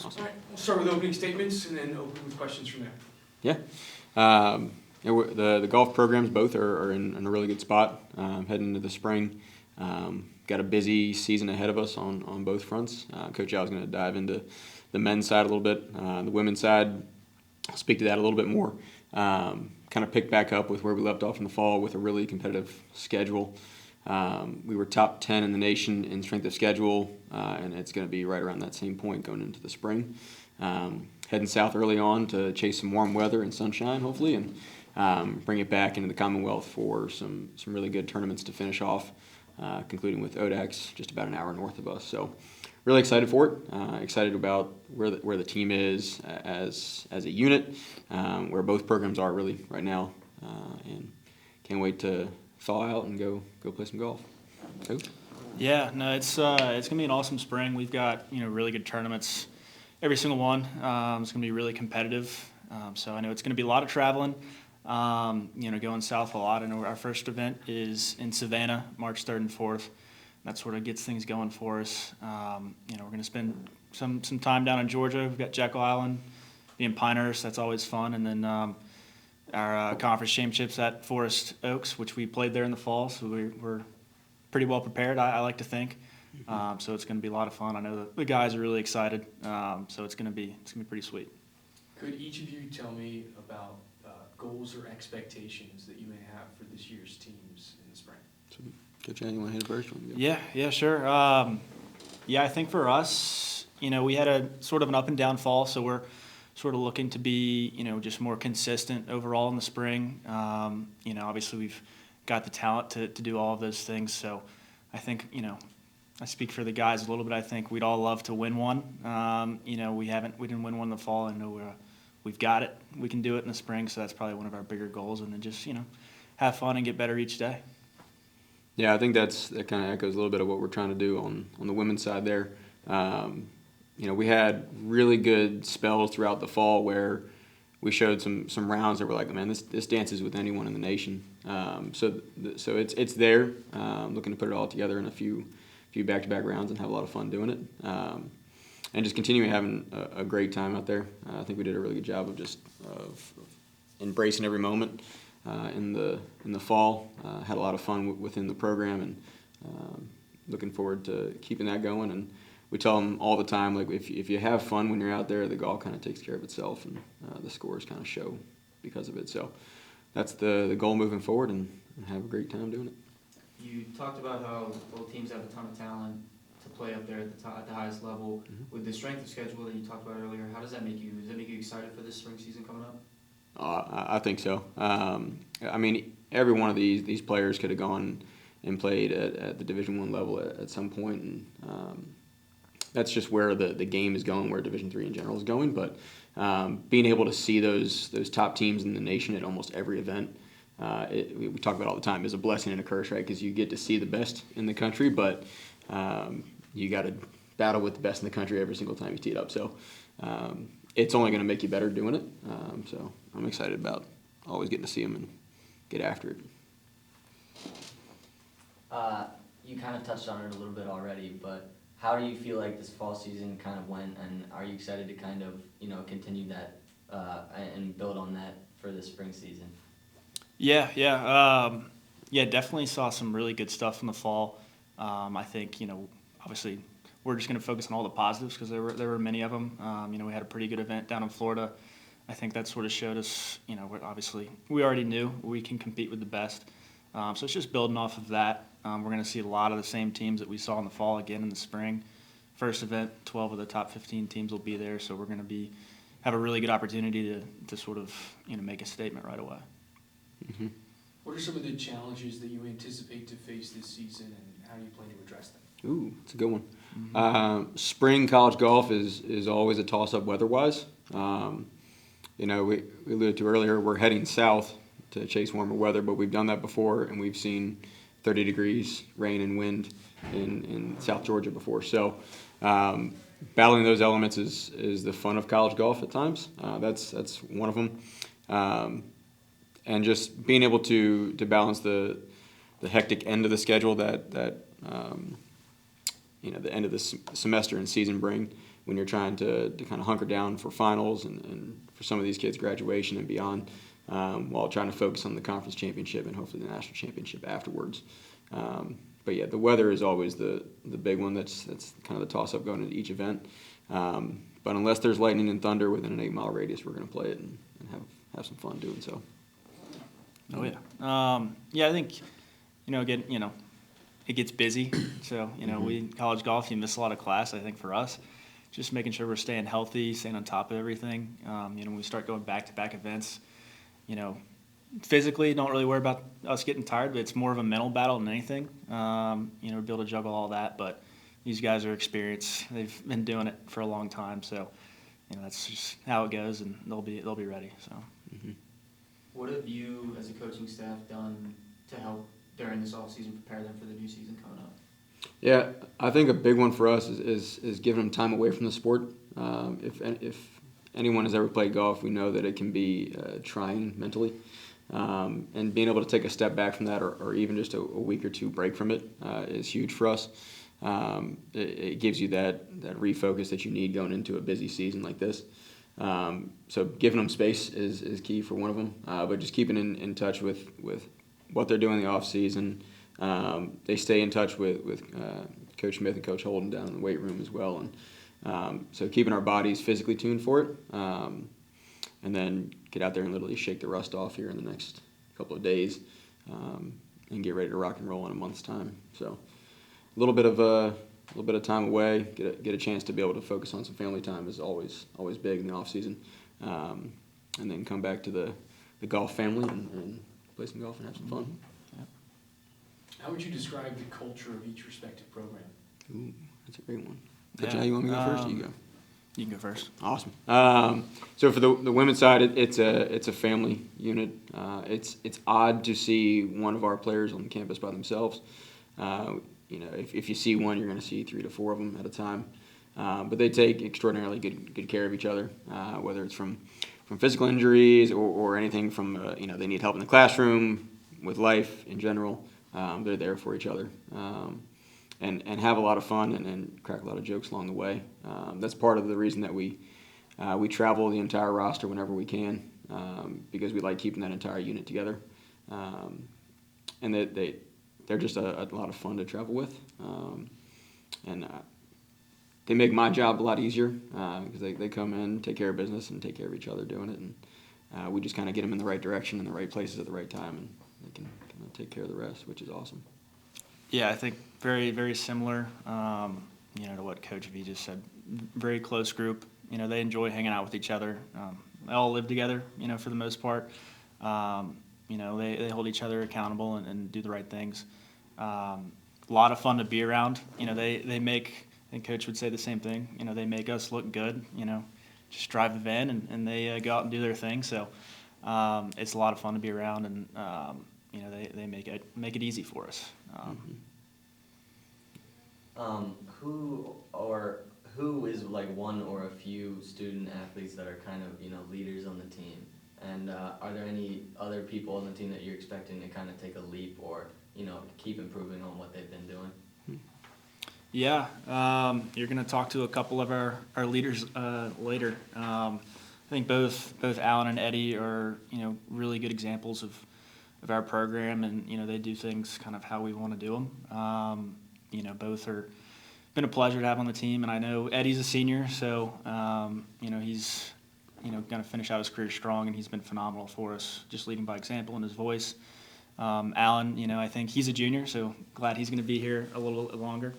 All right, we'll start with opening statements and then open with questions from there. Yeah. The golf programs both are in a really good spot heading into the spring. Got a busy season ahead of us on both fronts. Coach Al is going to dive into the men's side a little bit. The women's side, I'll speak to that a little bit more. Kind of pick back up with where we left off in the fall with a really competitive schedule. We were top 10 in the nation in strength of schedule, and it's going to be right around that same point going into the spring. Heading south early on to chase some warm weather and sunshine, hopefully, and bring it back into the Commonwealth for some really good tournaments to finish off, concluding with ODAX just about an hour north of us. So really excited for it. Excited about where the team is as a unit, where both programs are really right now, and can't wait to thaw out and go play some golf. Coach? Yeah, no, it's gonna be an awesome spring. We've got really good tournaments, every single one. It's gonna be really competitive. So I know it's gonna be a lot of traveling. Going south a lot. I know our first event is in Savannah, March 3rd and 4th. That sort of gets things going for us. We're gonna spend some time down in Georgia. We've got Jekyll Island, being Pinehurst. That's always fun, and then our conference championships at Forest Oaks, which we played there in the fall, so we're pretty well prepared, I like to think. So it's going to be a lot of fun. I know the guys are really excited, so it's going to be pretty sweet. Could each of you tell me about goals or expectations that you may have for this year's teams in the spring? Coach Al, you want to hit it first? Yeah, sure. I think for us, we had a sort of an up and down fall, so we're sort of looking to be, just more consistent overall in the spring. Obviously we've got the talent to do all of those things. So I think, I speak for the guys a little bit. I think we'd all love to win one. We didn't win one in the fall. I know we've got it. We can do it in the spring. So that's probably one of our bigger goals. And then just, have fun and get better each day. Yeah, I think that kind of echoes a little bit of what we're trying to do on the women's side there. We had really good spells throughout the fall where we showed some rounds that were like, man, this dances with anyone in the nation. So it's there. Looking to put it all together in a few back-to-back rounds and have a lot of fun doing it. And just continuing having a great time out there. I think we did a really good job of embracing every moment in the fall. Had a lot of fun within the program, and looking forward to keeping that going. And we tell them all the time, like, if you have fun when you're out there, the golf kind of takes care of itself, and the scores kind of show because of it. So that's the goal moving forward, and have a great time doing it. You talked about how both teams have a ton of talent to play up there at the highest level. Mm-hmm. With the strength of schedule that you talked about earlier, how does that make you? Does that make you excited for this spring season coming up? I think so. Every one of these players could have gone and played at the Division I level at some point, and that's just where the game is going, where Division III in general is going. But being able to see those top teams in the nation at almost every event, we talk about all the time, is a blessing and a curse, right? Because you get to see the best in the country, but you got to battle with the best in the country every single time you tee it up. So it's only going to make you better doing it. So I'm excited about always getting to see them and get after it. You kind of touched on it a little bit already, but how do you feel like this fall season kind of went, and are you excited to kind of, continue that and build on that for the spring season? Yeah, definitely saw some really good stuff in the fall. I think, obviously we're just going to focus on all the positives because there were many of them. We had a pretty good event down in Florida. I think that sort of showed us, we already knew we can compete with the best. So it's just building off of that. We're going to see a lot of the same teams that we saw in the fall again in the spring. First event, 12 of the top 15 teams will be there, so we're going to have a really good opportunity to sort of make a statement right away. Mm-hmm. What are some of the challenges that you anticipate to face this season, and how do you plan to address them? Ooh, it's a good one. Mm-hmm. Spring college golf is always a toss-up weather-wise. We alluded to earlier, we're heading south to chase warmer weather, but we've done that before, and we've seen 30 degrees, rain and wind in South Georgia before. So battling those elements is the fun of college golf at times. That's one of them. And just being able to balance the hectic end of the schedule that the end of the semester and season bring, when you're trying to kind of hunker down for finals and for some of these kids graduation and beyond, while trying to focus on the conference championship and hopefully the national championship afterwards. But yeah, the weather is always the big one. That's kind of the toss-up going into each event. But unless there's lightning and thunder within an 8-mile radius, we're going to play it and have some fun doing so. Oh yeah. Yeah, I think again, it gets busy. So we college golf, you miss a lot of class. I think for us, just making sure we're staying healthy, staying on top of everything. When we start going back-to-back events, physically don't really worry about us getting tired, but it's more of a mental battle than anything. Be able to juggle all that, but these guys are experienced. They've been doing it for a long time, so that's just how it goes, and they'll be ready. So. Mm-hmm. What have you, as a coaching staff, done to help during this off-season prepare them for the new season coming up? Yeah, I think a big one for us is giving them time away from the sport. If anyone has ever played golf, we know that it can be trying mentally. And being able to take a step back from that or even just a week or two break from it is huge for us. It gives you that refocus that you need going into a busy season like this. So giving them space is key for one of them, but just keeping in touch with what they're doing in the off season. They stay in touch with Coach Smith and Coach Holden down in the weight room as well, and so keeping our bodies physically tuned for it, and then get out there and literally shake the rust off here in the next couple of days, and get ready to rock and roll in a month's time. So a little bit of time away, get a chance to be able to focus on some family time is always big in the off season, and then come back to the golf family and play some golf and have some fun. How would you describe the culture of each respective program? Ooh, that's a great one. Coach, you want me to go first? Or you go. You can go first. Awesome. So for the women's side, it's a family unit. It's odd to see one of our players on the campus by themselves. If you see one, you're going to see 3 to 4 of them at a time. But they take extraordinarily good care of each other, whether it's from physical injuries or anything from they need help in the classroom with life in general. They're there for each other, and have a lot of fun and crack a lot of jokes along the way. That's part of the reason that we travel the entire roster whenever we can, because we like keeping that entire unit together. And they're just a lot of fun to travel with, and they make my job a lot easier because they come in, take care of business, and take care of each other doing it, and we just kind of get them in the right direction in the right places at the right time, and they can kind of take care of the rest, which is awesome. Yeah, I think very, very similar, to what Coach V just said. Very close group. They enjoy hanging out with each other. They all live together, for the most part. They hold each other accountable and do the right things. A lot of fun to be around. They make, I think Coach would say the same thing. They make us look good. Just drive the van and they go out and do their thing. So it's a lot of fun to be around, and they make it easy for us. Who is like one or a few student athletes that are kind of leaders on the team, and are there any other people on the team that you're expecting to kind of take a leap or keep improving on what they've been doing? Yeah, you're going to talk to a couple of our leaders later. I think both Alan and Eddie are really good examples of our program, and they do things kind of how we want to do them. Both are been a pleasure to have on the team, and I know Eddie's a senior, so he's going to finish out his career strong, and he's been phenomenal for us, just leading by example in his voice. Alan, I think he's a junior, so glad he's going to be here a little longer.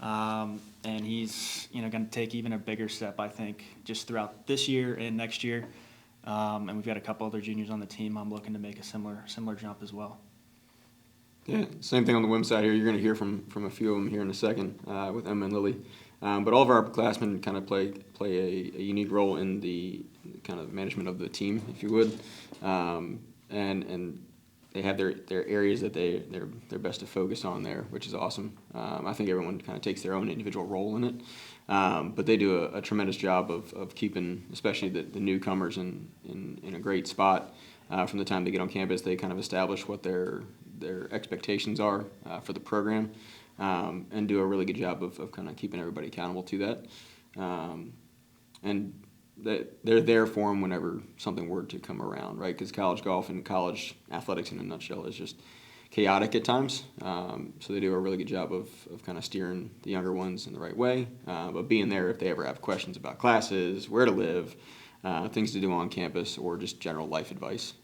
And he's going to take even a bigger step, I think, just throughout this year and next year. And we've got a couple other juniors on the team. I'm looking to make a similar jump as well. Yeah, same thing on the women's side here. You're going to hear from a few of them here in a second with Emma and Lily. But all of our upperclassmen kind of play a unique role in the kind of management of the team, if you would. And they have their areas that they're best to focus on there, which is awesome. I think everyone kind of takes their own individual role in it. But they do a tremendous job of keeping, especially the newcomers in a great spot. From the time they get on campus, they kind of establish what their expectations are for the program, and do a really good job of kind of keeping everybody accountable to that. And they're there for them whenever something were to come around, right? Because college golf and college athletics in a nutshell is just chaotic at times. So they do a really good job of kind of steering the younger ones in the right way, but being there if they ever have questions about classes, where to live, things to do on campus, or just general life advice.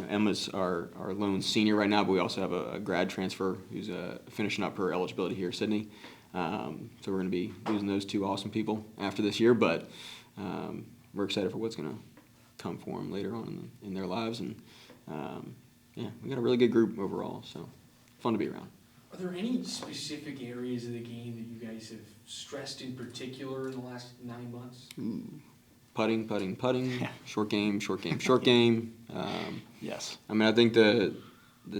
Emma's our lone senior right now, but we also have a grad transfer who's finishing up her eligibility here at Sydney. So we're going to be losing those two awesome people after this year, but we're excited for what's going to come for them later on in their lives. And we got a really good group overall, so fun to be around. Are there any specific areas of the game that you guys have stressed in particular in the last 9 months? Putting, short game. Yes. I mean, I think the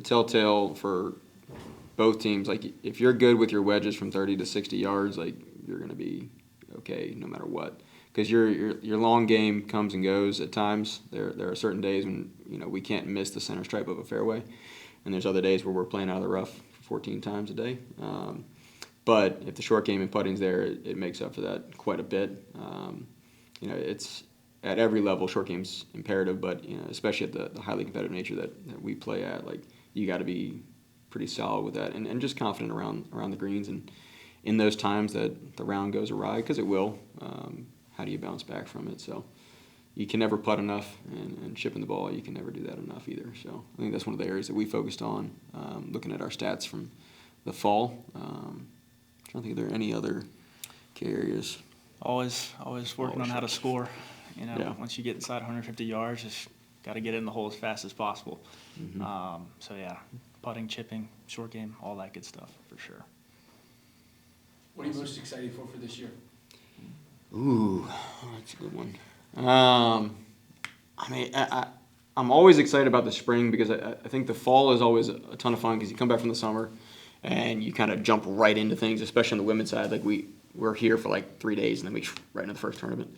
telltale for both teams, like if you're good with your wedges from 30 to 60 yards, like you're going to be okay no matter what. Because your long game comes and goes at times. There are certain days when we can't miss the center stripe of a fairway, and there's other days where we're playing out of the rough 14 times a day. But if the short game and putting's there, it makes up for that quite a bit. It's at every level, short game's imperative, but especially at the highly competitive nature that we play at, like you got to be pretty solid with that and just confident around the greens, and in those times that the round goes awry, because it will. How do you bounce back from it? So you can never putt enough, and chipping the ball, you can never do that enough either. So I think that's one of the areas that we focused on, looking at our stats from the fall. I'm trying to think if there are any other key areas. Always working on how to score. Yeah. Once you get inside 150 yards, just got to get in the hole as fast as possible. Mm-hmm. Putting, chipping, short game, all that good stuff for sure. What are you most excited for this year? Ooh, that's a good one. I'm always excited about the spring, because I think the fall is always a ton of fun, because you come back from the summer and you kind of jump right into things, especially on the women's side. Like we're here for like 3 days and then we right into the first tournament.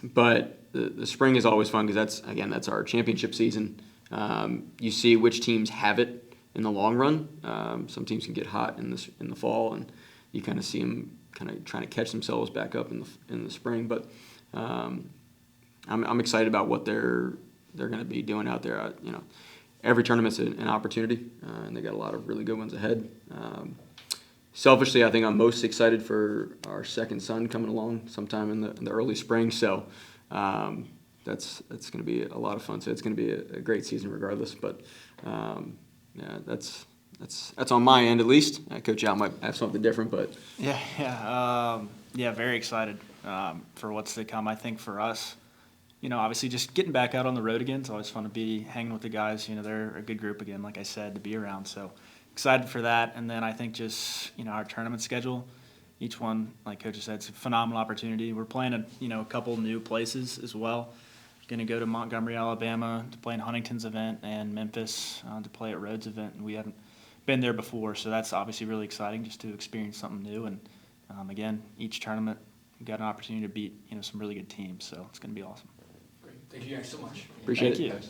But the spring is always fun, because that's our championship season. You see which teams have it in the long run. Some teams can get hot in the fall, and you kind of see them kind of trying to catch themselves back up in the spring. But I'm excited about what they're going to be doing out there. Every tournament's an opportunity, and they got a lot of really good ones ahead. Selfishly, I think I'm most excited for our second son coming along sometime in the early spring. So that's going to be a lot of fun. So it's going to be a great season regardless. But that's on my end at least. Coach Al might have something different, but Very excited for what's to come. I think for us, obviously just getting back out on the road again. It's always fun to be hanging with the guys. They're a good group again, like I said, to be around. So excited for that. And then I think just our tournament schedule. Each one, like Coach said, it's a phenomenal opportunity. We're playing a couple new places as well. Going to go to Montgomery, Alabama to play in Huntington's event, and Memphis to play at Rhodes event. And we haven't been there before, so that's obviously really exciting just to experience something new. And again, each tournament we've got an opportunity to beat some really good teams, so it's going to be awesome. Great. Thank you guys so much. appreciate Thank it. you.